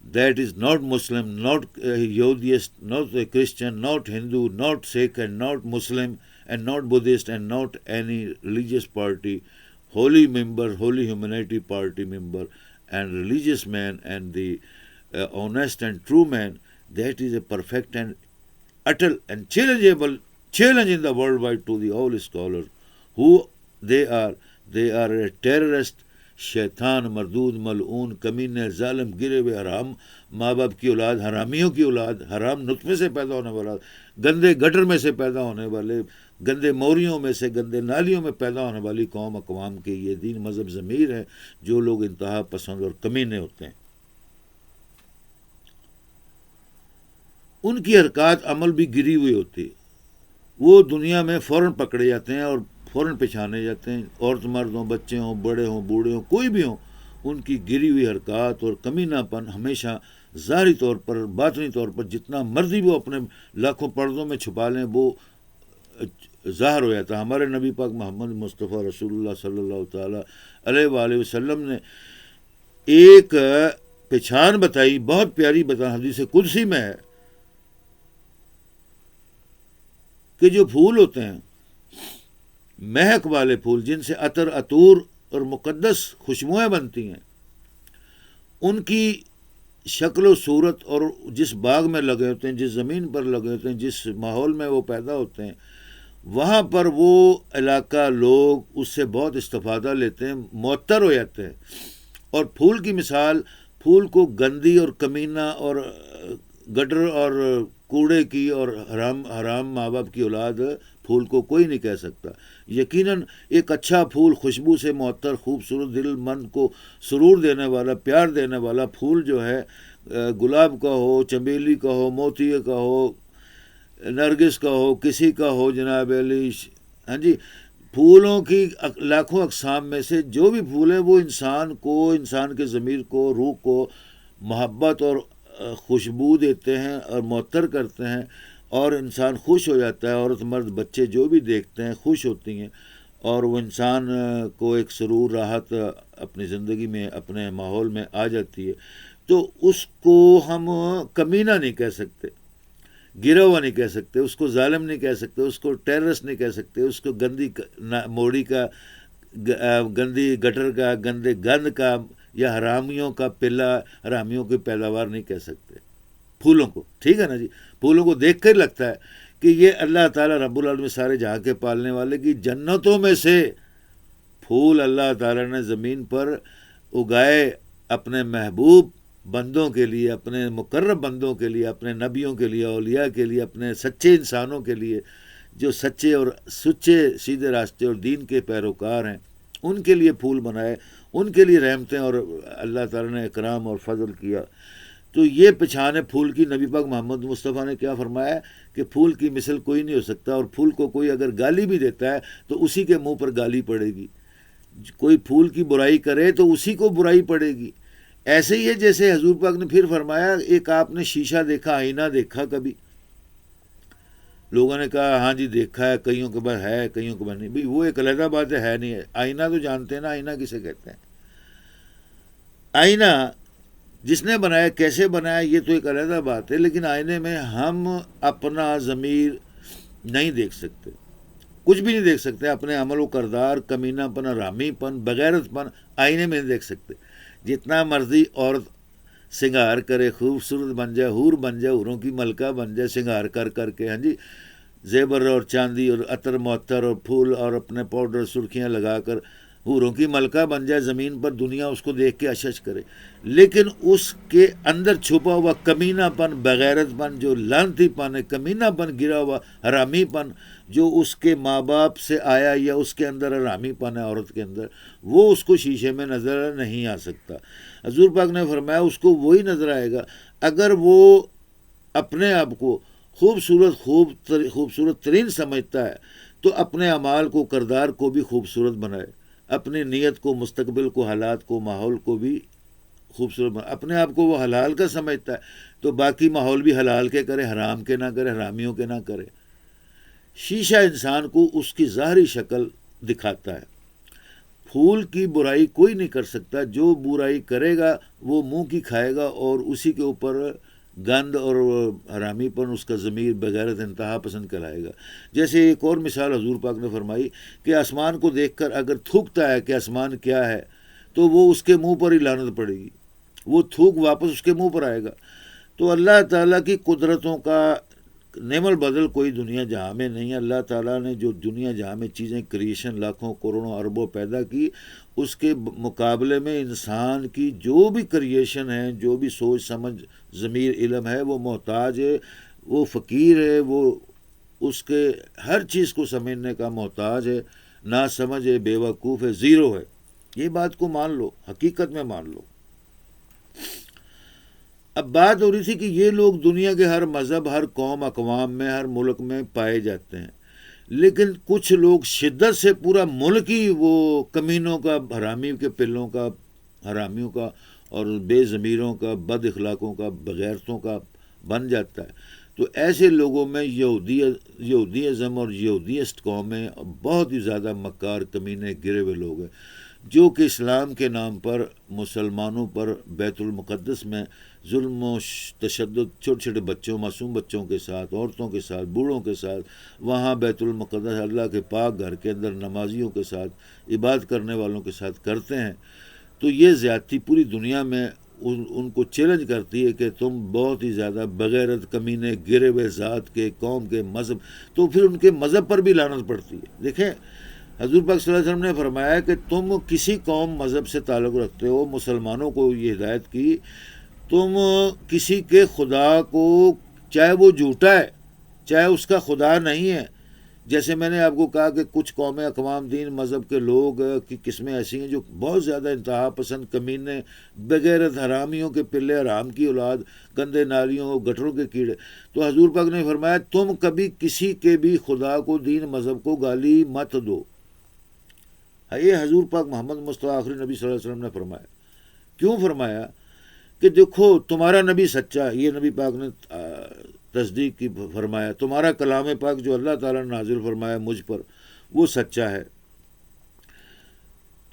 Speaker 1: That is not Muslim, not Yahudiist, not a Christian, not Hindu, not Sikh, and not Muslim, and not Buddhist, and not any religious party, holy member, holy humanity party member, and religious man, and the honest and true man. That is a perfect and utter and challengeable challenge in the worldwide to the all scholars. Who they are a terrorist, شیطان، مردود، ملعون، کمینے، ظالم، گرے ہوئے، حرام ماں باپ کی اولاد، حرامیوں کی اولاد، حرام نطفے سے پیدا ہونے والا، گندے گٹر میں سے پیدا ہونے والے، گندے موریوں میں سے، گندے نالیوں میں پیدا ہونے والی قوم اقوام کے یہ دین مذہب ضمیر ہے جو لوگ انتہا پسند اور کمینے ہوتے ہیں۔ ان کی حرکات عمل بھی گری ہوئی ہوتی ہے، وہ دنیا میں فوراً پکڑے جاتے ہیں اور فوراً پہچانے جاتے ہیں، عورت مرد ہوں، بچے ہوں، بڑے ہوں، بوڑھے ہوں، کوئی بھی ہوں، ان کی گری ہوئی حرکات اور کمینہ پن ہمیشہ ظاہری طور پر، باطنی طور پر جتنا مرضی وہ اپنے لاکھوں پردوں میں چھپا لیں وہ ظاہر ہو جاتا ہے۔ ہمارے نبی پاک محمد مصطفیٰ رسول اللہ صلی اللہ تعالیٰ علیہ وآلہ وسلم نے ایک پہچان بتائی، بہت پیاری بتا، حدیث قدسی میں ہے کہ جو پھول ہوتے ہیں، مہک والے پھول جن سے عطر، عطور اور مقدس خوشبوئیں بنتی ہیں، ان کی شکل و صورت اور جس باغ میں لگے ہوتے ہیں، جس زمین پر لگے ہوتے ہیں، جس ماحول میں وہ پیدا ہوتے ہیں، وہاں پر وہ علاقہ لوگ اس سے بہت استفادہ لیتے ہیں، معطر ہو جاتے ہیں۔ اور پھول کی مثال، پھول کو گندی اور کمینہ اور گٹر اور کوڑے کی اور حرام ماں باپ کی اولاد پھول کو کوئی نہیں کہہ سکتا۔ یقیناً ایک اچھا پھول، خوشبو سے معطر، خوبصورت، دل مند کو سرور دینے والا، پیار دینے والا پھول جو ہے، گلاب کا ہو، چمیلی کا ہو، موتی کا ہو، نرگس کا ہو، کسی کا ہو، جناب علی، ہاں جی، پھولوں کی لاکھوں اقسام میں سے جو بھی پھول ہے وہ انسان کو، انسان کے ضمیر کو، روح کو محبت اور خوشبو دیتے ہیں اور معطر کرتے ہیں، اور انسان خوش ہو جاتا ہے، عورت مرد بچے جو بھی دیکھتے ہیں خوش ہوتی ہیں، اور وہ انسان کو ایک سرور، راحت اپنی زندگی میں، اپنے ماحول میں آ جاتی ہے۔ تو اس کو ہم کمینہ نہیں کہہ سکتے، گرا ہوا نہیں کہہ سکتے، اس کو ظالم نہیں کہہ سکتے، اس کو ٹیررسٹ نہیں کہہ سکتے، اس کو گندی موڑی کا، گندی گٹر کا، گندے گند کا، یا حرامیوں کا پلا، حرامیوں کی پیداوار نہیں کہہ سکتے پھولوں کو، ٹھیک ہے نا جی۔ پھولوں کو دیکھ کر لگتا ہے کہ یہ اللہ تعالیٰ رب العالمین سارے جہاں کے پالنے والے کی جنتوں میں سے پھول اللہ تعالیٰ نے زمین پر اگائے اپنے محبوب بندوں کے لیے، اپنے مقرب بندوں کے لیے، اپنے نبیوں کے لیے، اولیاء کے لیے، اپنے سچے انسانوں کے لیے جو سچے اور سچے سیدھے راستے اور دین کے پیروکار ہیں، ان کے لیے پھول بنائے، ان کے لیے رحمتیں اور اللہ تعالیٰ نے اکرام اور فضل کیا. تو یہ پہچان ہے پھول کی. نبی پاک محمد مصطفیٰ نے کیا فرمایا کہ پھول کی مثل کوئی نہیں ہو سکتا، اور پھول کو کوئی اگر گالی بھی دیتا ہے تو اسی کے منہ پر گالی پڑے گی. کوئی پھول کی برائی کرے تو اسی کو برائی پڑے گی. ایسے ہی ہے جیسے حضور پاک نے پھر فرمایا، ایک آپ نے شیشہ دیکھا، آئینہ دیکھا کبھی؟ لوگوں نے کہا ہاں جی دیکھا ہے، کئیوں کے بعد ہے، کئیوں کے بعد نہیں. بھئی وہ ایک علیحدہ بات ہے نہیں ہے. آئینہ تو جانتے ہیں نا، آئینہ کسے کہتے ہیں. آئینہ جس نے بنایا، کیسے بنایا، یہ تو ایک علیحدہ بات ہے، لیکن آئینے میں ہم اپنا ضمیر نہیں دیکھ سکتے، کچھ بھی نہیں دیکھ سکتے. اپنے عمل و کردار، کمینہ پن، حرامی پن، بغیرت پن آئینے میں نہیں دیکھ سکتے. جتنا مرضی عورت سنگار کرے، خوبصورت بن جائے، حور بن جائے، حوروں کی ملکہ بن جائے سنگار کر کر کے، ہاں جی، زیور اور چاندی اور عطر معطر اور پھول اور اپنے پاؤڈر سرخیاں لگا کر حوروں کی ملکہ بن جائے زمین پر، دنیا اس کو دیکھ کے اشش کرے، لیکن اس کے اندر چھپا ہوا کمینہ پن، بغیرت پن، جو لعنتی پن ہے، کمینہ پن گرا ہوا، حرامی پن جو اس کے ماں باپ سے آیا، یا اس کے اندر حرامی پن ہے عورت کے اندر، وہ اس کو شیشے میں نظر نہیں آ سکتا. حضور پاک نے فرمایا اس کو وہی نظر آئے گا اگر وہ اپنے آپ کو خوبصورت ترین سمجھتا ہے تو اپنے اعمال کو، کردار کو بھی خوبصورت بنائے، اپنی نیت کو، مستقبل کو، حالات کو، ماحول کو بھی خوبصورت بنائے. اپنے آپ کو وہ حلال کا سمجھتا ہے تو باقی ماحول بھی حلال کے کرے، حرام کے نہ کرے، حرامیوں کے نہ کرے. شیشہ انسان کو اس کی ظاہری شکل دکھاتا ہے. پھول کی برائی کوئی نہیں کر سکتا، جو برائی کرے گا وہ منہ کی کھائے گا اور اسی کے اوپر گند اور حرامی پن اس کا ضمیر بغیرت انتہا پسند کرائے گا. جیسے ایک اور مثال حضور پاک نے فرمائی کہ آسمان کو دیکھ کر اگر تھوکتا ہے کہ آسمان کیا ہے تو وہ اس کے منہ پر ہی لعنت پڑے گی، وہ تھوک واپس اس کے منہ پر آئے گا. تو اللہ تعالیٰ کی قدرتوں کا نعم البدل کوئی دنیا جہاں میں نہیں ہے. اللہ تعالیٰ نے جو دنیا جہاں میں چیزیں کریشن لاکھوں کروڑوں اربوں پیدا کی، اس کے مقابلے میں انسان کی جو بھی کریشن ہے، جو بھی سوچ سمجھ ضمیر علم ہے، وہ محتاج ہے، وہ فقیر ہے، وہ اس کے ہر چیز کو سمجھنے کا محتاج ہے، نہ سمجھ ہے، بے وقوف ہے، زیرو ہے. یہ بات کو مان لو، حقیقت میں مان لو. اب بات ہو رہی تھی کہ یہ لوگ دنیا کے ہر مذہب، ہر قوم، اقوام میں، ہر ملک میں پائے جاتے ہیں، لیکن کچھ لوگ شدت سے پورا ملک ہی وہ کمینوں کا، حرامی کے پلوں کا، حرامیوں کا اور بے ضمیروں کا، بد اخلاقوں کا، بغیرتوں کا بن جاتا ہے. تو ایسے لوگوں میں یہودیزم اور یہودیسٹ قومیں بہت ہی زیادہ مکار، کمینے، گرے ہوئے لوگ ہیں، جو کہ اسلام کے نام پر مسلمانوں پر بیت المقدس میں ظلم و تشدد، چھوٹے چھوٹے بچوں، معصوم بچوں کے ساتھ، عورتوں کے ساتھ، بوڑھوں کے ساتھ، وہاں بیت المقدس اللہ کے پاک گھر کے اندر نمازیوں کے ساتھ، عبادت کرنے والوں کے ساتھ کرتے ہیں. تو یہ زیادتی پوری دنیا میں ان کو چیلنج کرتی ہے کہ تم بہت ہی زیادہ بغیرت، کمینے، گرے ہوئے ذات کے، قوم کے، مذہب. تو پھر ان کے مذہب پر بھی لعنت پڑتی ہے. دیکھیں حضور پاک صلی اللہ علیہ وسلم نے فرمایا کہ تم کسی قوم، مذہب سے تعلق رکھتے ہو، مسلمانوں کو یہ ہدایت کی، تم کسی کے خدا کو، چاہے وہ جھوٹا ہے، چاہے اس کا خدا نہیں ہے. جیسے میں نے آپ کو کہا کہ کچھ قومیں، اقوام، دین، مذہب کے لوگ کی قسمیں ایسی ہیں جو بہت زیادہ انتہا پسند، کمینے، بغیرت، حرامیوں کے پلے، حرام کی اولاد، گندے نالیوں، گٹروں کے کیڑے. تو حضور پاک نے فرمایا تم کبھی کسی کے بھی خدا کو، دین، مذہب کو گالی مت دو. یہ حضور پاک محمد مصطفیٰ آخری نبی صلی اللہ علیہ وسلم نے فرمایا. کیوں فرمایا؟ کہ دیکھو تمہارا نبی سچا، یہ نبی پاک نے تصدیق کی، فرمایا تمہارا کلام پاک جو اللہ تعالیٰ نے نازل فرمایا مجھ پر، وہ سچا ہے.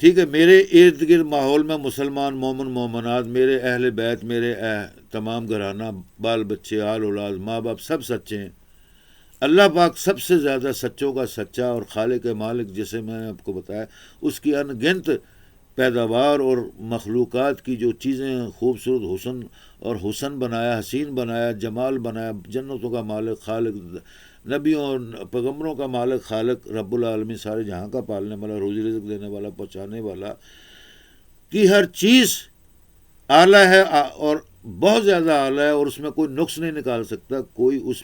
Speaker 1: ٹھیک ہے، میرے ارد گرد ماحول میں مسلمان، مومن، مومنات، میرے اہل بیت، میرے تمام گھرانہ، بال بچے، آل اولاد، ماں باپ سب سچے ہیں. اللہ پاک سب سے زیادہ سچوں کا سچا اور خالق مالک، جیسے میں نے آپ کو بتایا، اس کی ان گنت پیداوار اور مخلوقات کی جو چیزیں خوبصورت حسن بنایا، حسین بنایا، جمال بنایا، جنتوں کا مالک، خالق، نبیوں اور پیغمبروں کا مالک، خالق، رب العالمین، سارے جہاں کا پالنے والا، روزی رزق دینے والا، پہنچانے والا، کی ہر چیز اعلیٰ ہے اور بہت زیادہ اعلیٰ ہے، اور اس میں کوئی نقص نہیں نکال سکتا کوئی. اس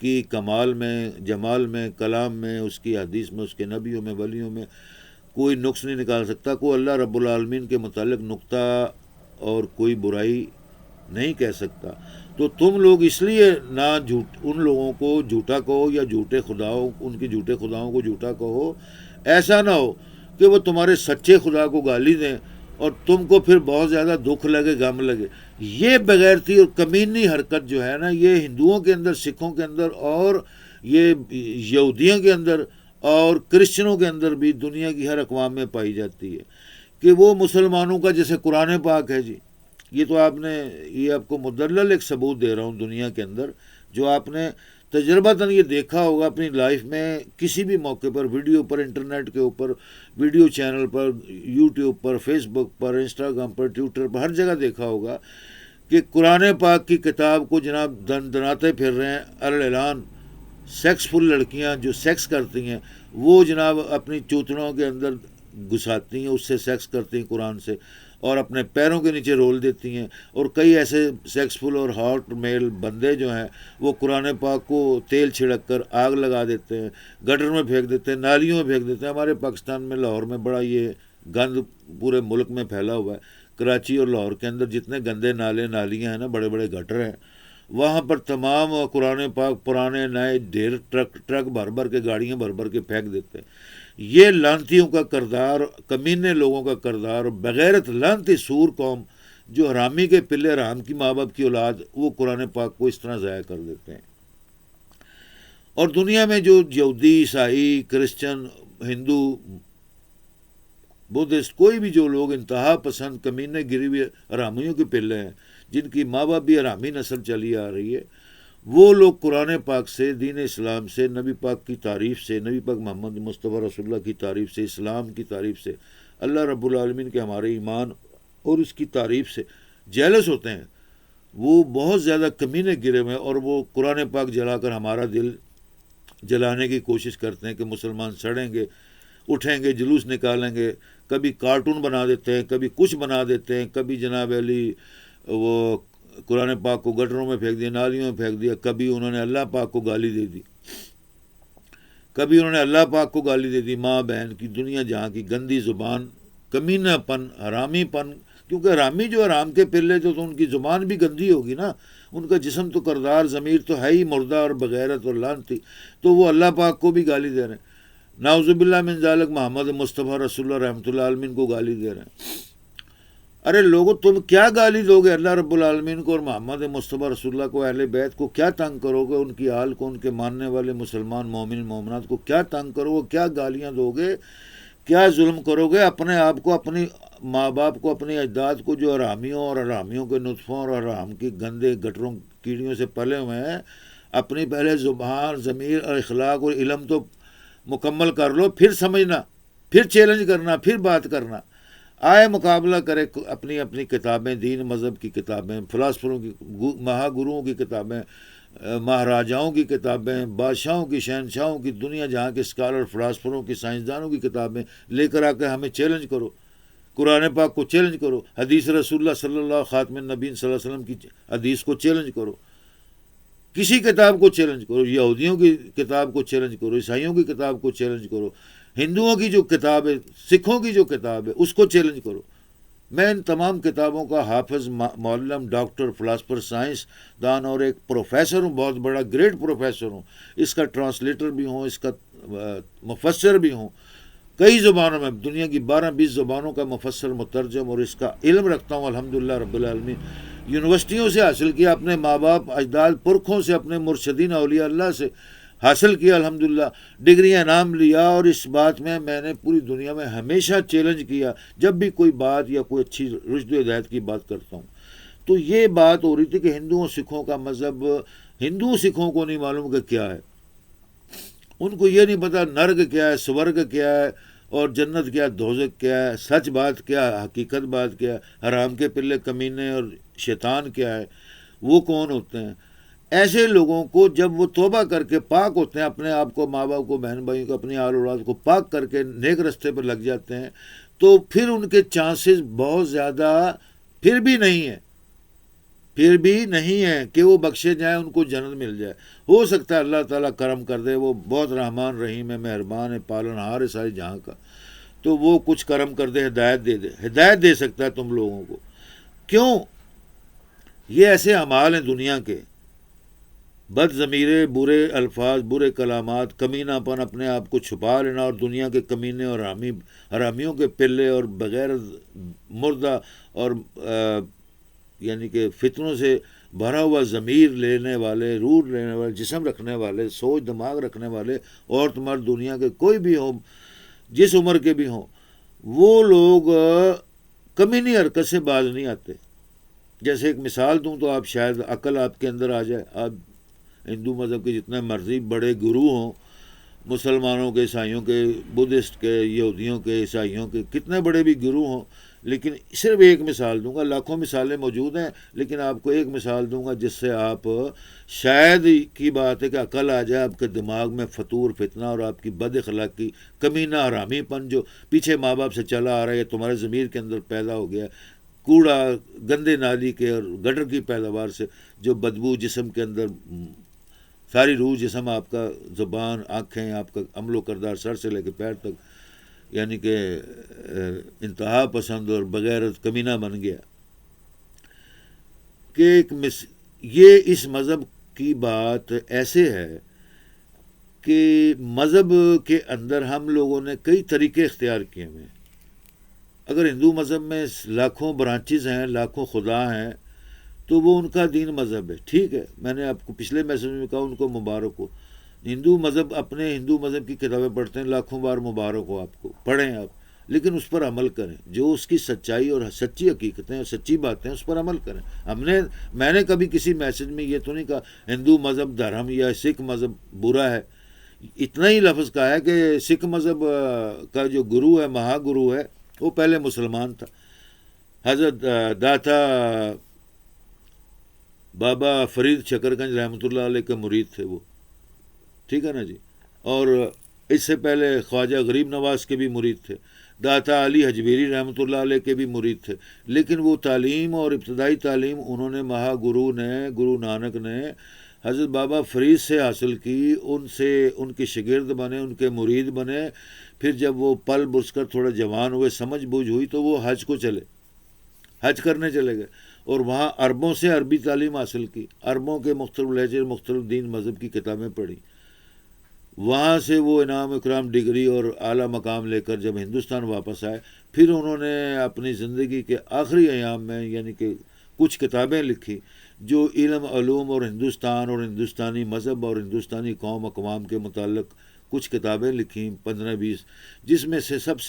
Speaker 1: کی کمال میں، جمال میں، کلام میں، اس کی حدیث میں، اس کے نبیوں میں، ولیوں میں کوئی نقص نہیں نکال سکتا، کوئی اللہ رب العالمین کے متعلق نقطہ اور کوئی برائی نہیں کہہ سکتا۔ تو تم لوگ اس لیے نہ ان لوگوں کو جھوٹا کہو یا جھوٹے خداؤں، ان کے جھوٹے خداؤں کو جھوٹا کہو، ایسا نہ ہو کہ وہ تمہارے سچے خدا کو گالی دیں اور تم کو پھر بہت زیادہ دکھ لگے، غم لگے۔ یہ بغیرتی اور کمینی حرکت جو ہے نا، یہ ہندوؤں کے اندر، سکھوں کے اندر، اور یہ یہودیوں کے اندر اور کرسچنوں کے اندر بھی دنیا کی ہر اقوام میں پائی جاتی ہے کہ وہ مسلمانوں کا جیسے قرآن پاک ہے جی، یہ تو یہ آپ کو مدلل ایک ثبوت دے رہا ہوں دنیا کے اندر، جو آپ نے تجربتاً یہ دیکھا ہوگا اپنی لائف میں، کسی بھی موقع پر، ویڈیو پر، انٹرنیٹ کے اوپر، ویڈیو چینل پر، یوٹیوب پر، فیس بک پر، انسٹاگرام پر، ٹویٹر پر، ہر جگہ دیکھا ہوگا کہ قرآن پاک کی کتاب کو جناب دناتے پھر رہے ہیں اعلان سیکس فل لڑکیاں جو سیکس کرتی ہیں، وہ جناب اپنی چوتڑوں کے اندر گھساتی ہیں، اس سے سیکس کرتی ہیں قرآن سے، اور اپنے پیروں کے نیچے رول دیتی ہیں۔ اور کئی ایسے سیکسفل اور ہاٹ میل بندے جو ہیں وہ قرآن پاک کو تیل چھڑک کر آگ لگا دیتے ہیں، گٹر میں پھینک دیتے ہیں، نالیوں میں پھینک دیتے ہیں۔ ہمارے پاکستان میں، لاہور میں بڑا یہ گند پورے ملک میں پھیلا ہوا ہے۔ کراچی اور لاہور کے اندر جتنے گندے نالے نالیاں ہیں نا، بڑے بڑے گٹر ہیں، وہاں پر تمام قرآن پاک پرانے نئے ڈھیر ٹرک بھر بھر کے، گاڑیاں بھر بھر کے پھینک دیتے ہیں۔ یہ لانتیوں کا کردار، کمینے لوگوں کا کردار، بغیرت لانتی سور قوم جو حرامی کے پلے، حرام کی ماں باپ کی اولاد، وہ قرآن پاک کو اس طرح ضائع کر دیتے ہیں۔ اور دنیا میں جو یہودی، عیسائی، کرسچن، ہندو، بدھسٹ، کوئی بھی جو لوگ انتہا پسند کمینے گری ہوئے حرامیوں کے پلے ہیں، جن کی ماں باپ بھی حرامی نسل چلی آ رہی ہے، وہ لوگ قرآن پاک سے، دین اسلام سے، نبی پاک کی تعریف سے، نبی پاک محمد مصطفیٰ رسول اللہ کی تعریف سے، اسلام کی تعریف سے، اللہ رب العالمین کے ہمارے ایمان اور اس کی تعریف سے جیلس ہوتے ہیں۔ وہ بہت زیادہ کمینے گرے ہوئے ہیں، اور وہ قرآن پاک جلا کر ہمارا دل جلانے کی کوشش کرتے ہیں کہ مسلمان سڑیں گے، اٹھیں گے، جلوس نکالیں گے، کبھی کارٹون بنا دیتے ہیں، کبھی کچھ بنا دیتے ہیں، کبھی جناب علی وہ قرآن پاک کو گٹروں میں پھینک دیا، نالیوں میں پھینک دیا، کبھی انہوں نے اللہ پاک کو گالی دے دی، کبھی انہوں نے اللہ پاک کو گالی دے دی۔ ماں بہن کی دنیا جہاں کی گندی زبان، کمینہ پن، حرامی پن، کیونکہ حرامی جو حرام کے پلے تو ان کی زبان بھی گندی ہوگی نا، ان کا جسم تو کردار، ضمیر تو ہے ہی مردہ اور بغیرت اور لعنتی، تو وہ اللہ پاک کو بھی گالی دے رہے ہیں، نعوذ باللہ من ذالک محمد مصطفیٰ رسول اللہ رحمۃ اللہ عالمین کو گالی دے رہے ہیں۔ ارے لوگوں، تم کیا گالی دو گے اللہ رب العالمین کو اور محمد مصطفیٰ رسول اللہ کو، اہل بیت کو کیا تنگ کرو گے، ان کی آل کو، ان کے ماننے والے مسلمان مومن مومنات کو کیا تنگ کرو گے، کیا گالیاں دو گے، کیا ظلم کرو گے اپنے آپ کو، اپنی ماں باپ کو، اپنی اجداد کو جو حرامیوں اور حرامیوں کے نطفوں اور حرام کی گندے گٹروں کیڑیوں سے پلے ہوئے ہیں۔ اپنی پہلے زبان، ضمیر اور اخلاق اور علم تو مکمل کر لو، پھر سمجھنا، پھر چیلنج کرنا، پھر بات کرنا، آئے مقابلہ کرے اپنی اپنی کتابیں، دین مذہب کی کتابیں، فلاسفروں کی، مہا گروؤں کی کتابیں، مہاراجاؤں کی کتابیں، بادشاہوں کی، شہنشاہوں کی، دنیا جہاں کے اسکالر، فلاسفروں کی، سائنسدانوں کی کتابیں لے کر آ کے ہمیں چیلنج کرو، قرآن پاک کو چیلنج کرو، حدیث رسول اللہ صلی اللہ خاتم النبیین صلی اللہ علیہ وسلم کی حدیث کو چیلنج کرو، کسی کتاب کو چیلنج کرو، یہودیوں کی کتاب کو چیلنج کرو، عیسائیوں کی کتاب کو چیلنج کرو، ہندوؤں کی جو کتاب ہے، سکھوں کی جو کتاب ہے، اس کو چیلنج کرو۔ میں ان تمام کتابوں کا حافظ، معلم، ڈاکٹر، فلاسفر، سائنس دان اور ایک پروفیسر ہوں، بہت بڑا گریٹ پروفیسر ہوں، اس کا ٹرانسلیٹر بھی ہوں، اس کا مفسر بھی ہوں، کئی زبانوں میں، دنیا کی 12-20 زبانوں کا مفسر، مترجم، اور اس کا علم رکھتا ہوں الحمدللہ رب العالمین۔ یونیورسٹیوں سے حاصل کیا، اپنے ماں باپ، اجداد، پرکھوں سے، اپنے مرشدین اولیاء اللہ سے حاصل کیا، الحمدللہ ڈگریاں، انعام لیا، اور اس بات میں نے پوری دنیا میں ہمیشہ چیلنج کیا جب بھی کوئی بات یا کوئی اچھی رشد و ہدایت کی بات کرتا ہوں۔ تو یہ بات ہو رہی تھی کہ ہندوؤں سکھوں کا مذہب، ہندو سکھوں کو نہیں معلوم کہ کیا ہے، ان کو یہ نہیں پتا نرگ کیا ہے، سورگ کیا ہے، اور جنت کیا ہے، دوزخ کیا ہے، سچ بات کیا ہے، حقیقت بات کیا ہے، حرام کے پلے کمینے اور شیطان کیا ہے، وہ کون ہوتے ہیں۔ ایسے لوگوں کو جب وہ توبہ کر کے پاک ہوتے ہیں، اپنے آپ کو، ماں باپ کو، بہن بھائیوں کو، اپنی آل اولاد کو پاک کر کے نیک رستے پر لگ جاتے ہیں، تو پھر ان کے چانسز بہت زیادہ پھر بھی نہیں ہے کہ وہ بخشے جائیں، ان کو جنت مل جائے۔ ہو سکتا ہے اللہ تعالیٰ کرم کر دے، وہ بہت رحمان رحیم ہے، مہربان ہے، پالن ہار ہے سارے جہاں کا، تو وہ کچھ کرم کر دے، ہدایت دے دے، ہدایت دے سکتا ہے تم لوگوں کو. کیوں؟ یہ ایسے اعمال ہیں دنیا کے، بد ضمیرے، برے الفاظ، برے کلامات، کمینہ پن، اپنے آپ کو چھپا لینا، اور دنیا کے کمینے اور حرامیوں کے پلے، اور بغیر مردہ اور یعنی کہ فتنوں سے بھرا ہوا ضمیر لینے والے، روح لینے والے، جسم رکھنے والے، سوچ دماغ رکھنے والے، عورت مرد دنیا کے کوئی بھی ہوں، جس عمر کے بھی ہوں، وہ لوگ کمینی حرکت سے باز نہیں آتے. جیسے ایک مثال دوں تو آپ شاید عقل آپ کے اندر آ جائے. آپ ہندو مذہب کے جتنے مرضی بڑے گرو ہوں، مسلمانوں کے، عیسائیوں کے، بدھسٹ کے، یہودیوں کے، عیسائیوں کے، کتنے بڑے بھی گرو ہوں، لیکن صرف ایک مثال دوں گا، لاکھوں مثالیں موجود ہیں، لیکن آپ کو ایک مثال دوں گا جس سے آپ شاید کی بات ہے کہ عقل آ جائے آپ کے دماغ میں، فطور، فتنہ، اور آپ کی بد اخلاقی، کمینہ، حرامی پن جو پیچھے ماں باپ سے چلا آ رہا ہے، تمہارے ضمیر کے اندر پیدا ہو گیا، کوڑا، گندے نالی کے اور گٹر کی پیداوار سے جو بدبو جسم کے اندر، ساری روح جسم آپ کا، زبان، آنکھیں، آپ کا عمل و کردار سر سے لے کے پیر تک، یعنی کہ انتہا پسند اور بغیرت کمینہ بن گیا. کہ یہ اس مذہب کی بات ایسے ہے کہ مذہب کے اندر ہم لوگوں نے کئی طریقے اختیار کیے ہوئے ہیں. اگر ہندو مذہب میں لاکھوں برانچز ہیں، لاکھوں خدا ہیں، تو وہ ان کا دین مذہب ہے، ٹھیک ہے. میں نے آپ کو پچھلے میسج میں کہا ان کو مبارک ہو. ہندو مذہب، اپنے ہندو مذہب کی کتابیں پڑھتے ہیں، لاکھوں بار مبارک ہو آپ کو، پڑھیں آپ، لیکن اس پر عمل کریں. جو اس کی سچائی اور سچی حقیقتیں اور سچی باتیں، اس پر عمل کریں. میں نے کبھی کسی میسج میں یہ تو نہیں کہا ہندو مذہب دھرم یا سکھ مذہب برا ہے. اتنا ہی لفظ کہا ہے کہ سکھ مذہب کا جو گرو ہے، مہا گرو ہے، وہ پہلے مسلمان تھا. حضرت داتا بابا فرید شکر گنج رحمۃ اللہ علیہ کے مرید تھے وہ، ٹھیک ہے نا جی. اور اس سے پہلے خواجہ غریب نواز کے بھی مرید تھے، داتا علی حجویری رحمۃ اللہ علیہ کے بھی مرید تھے. لیکن وہ تعلیم اور ابتدائی تعلیم انہوں نے مہا گرو نے، گرو نانک نے حضرت بابا فرید سے حاصل کی، ان سے ان کے شاگرد بنے، ان کے مرید بنے. پھر جب وہ پل برس کر تھوڑا جوان ہوئے، سمجھ بوجھ ہوئی، تو وہ حج کو چلے، حج کرنے چلے گئے، اور وہاں عربوں سے عربی تعلیم حاصل کی، عربوں کے مختلف لہجے، مختلف دین مذہب کی کتابیں پڑھی. وہاں سے وہ انعام اکرام ڈگری اور اعلیٰ مقام لے کر جب ہندوستان واپس آئے، پھر انہوں نے اپنی زندگی کے آخری ایام میں یعنی کہ کچھ کتابیں لکھی جو علم، علوم اور ہندوستان اور ہندوستانی مذہب اور ہندوستانی قوم اقوام کے متعلق کچھ کتابیں لکھیں، 15-20، جس میں سے سب سے